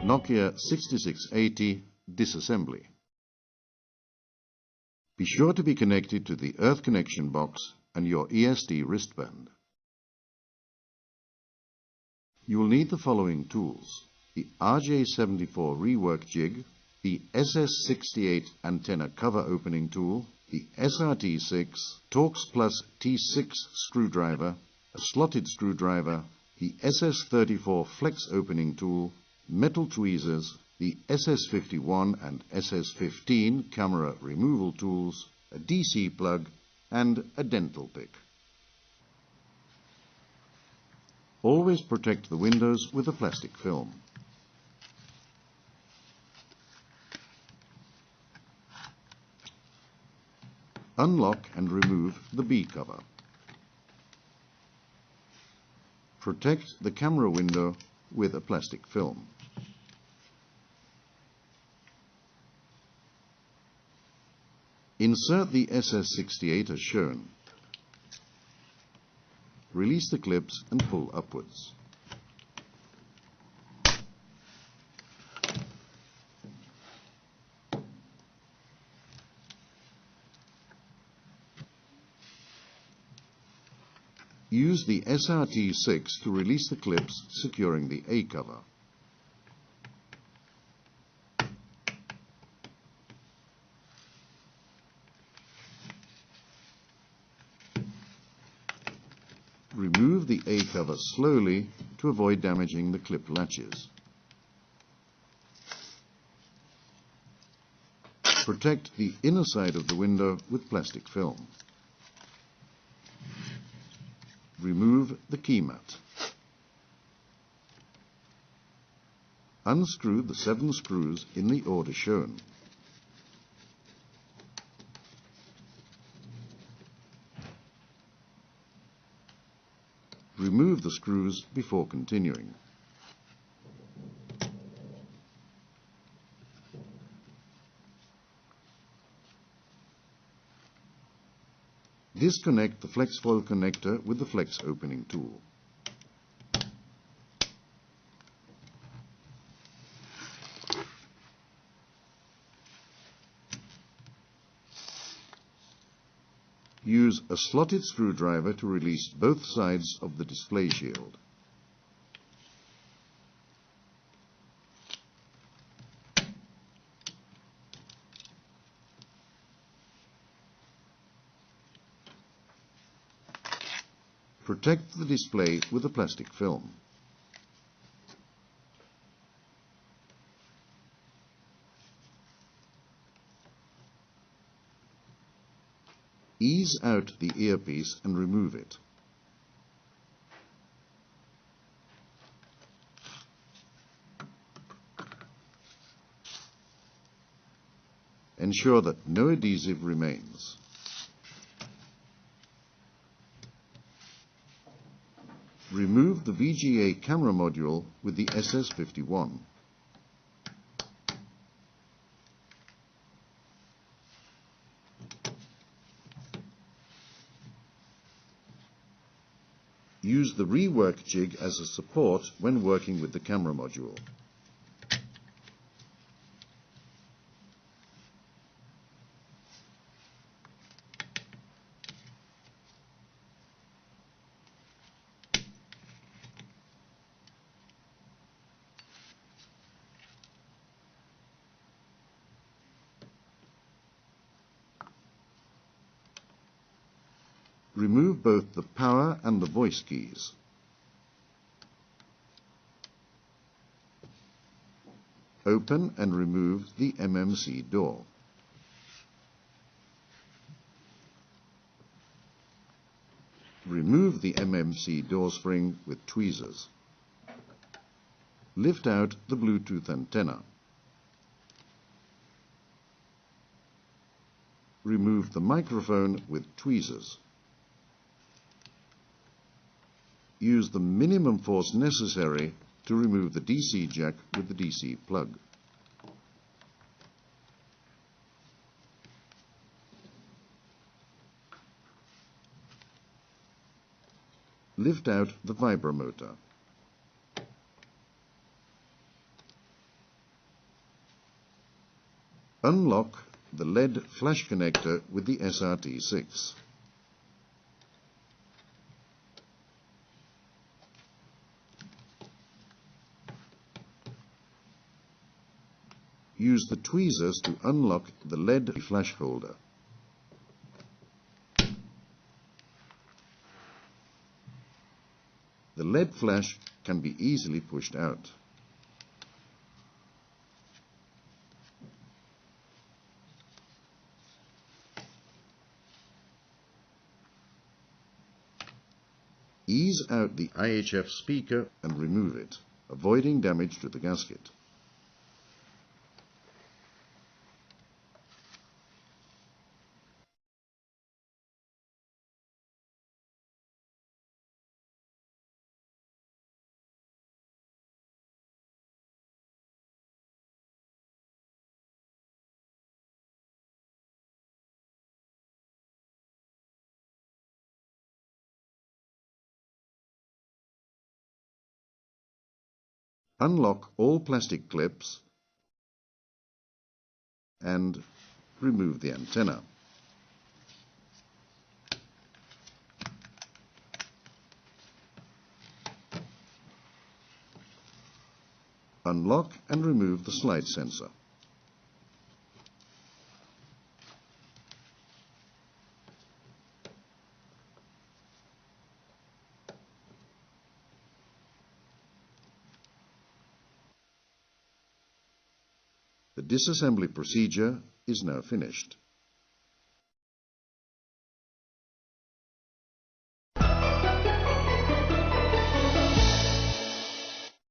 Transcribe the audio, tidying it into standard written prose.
Nokia 6680 disassembly. Be sure to be connected to the earth connection box and your ESD wristband. You will need the following tools: the RJ74 rework jig, the SS68 antenna cover opening tool, the SRT6 Torx Plus T6 screwdriver, a slotted screwdriver, the SS34 flex opening tool, metal tweezers, the SS51 and SS15 camera removal tools, a DC plug and a dental pick. Always protect the windows with a plastic film. Unlock and remove the B cover. Protect the camera window with a plastic film. Insert the SS68 as shown. Release the clips and pull upwards. Use the SRT6 to release the clips securing the A cover. Remove the A cover slowly to avoid damaging the clip latches. Protect the inner side of the window with plastic film. Remove the key mat. Unscrew the 7 screws in the order shown. Remove the screws before continuing. Disconnect the flex foil connector with the flex opening tool. Use a slotted screwdriver to release both sides of the display shield. Protect the display with a plastic film. Ease out the earpiece and remove it. Ensure that no adhesive remains. Remove the VGA camera module with the SS51. Use the rework jig as a support when working with the camera module. Remove both the power and the voice keys. Open and remove the MMC door. Remove the MMC door spring with tweezers. Lift out the Bluetooth antenna. Remove the microphone with tweezers. Use the minimum force necessary to remove the DC jack with the DC plug. Lift out the vibromotor. Unlock the LED flash connector with the SRT6. Use the tweezers to unlock the LED flash holder. The LED flash can be easily pushed out. Ease out the IHF speaker and remove it, avoiding damage to the gasket. Unlock all plastic clips and remove the antenna. Unlock and remove the slide sensor. The disassembly procedure is now finished.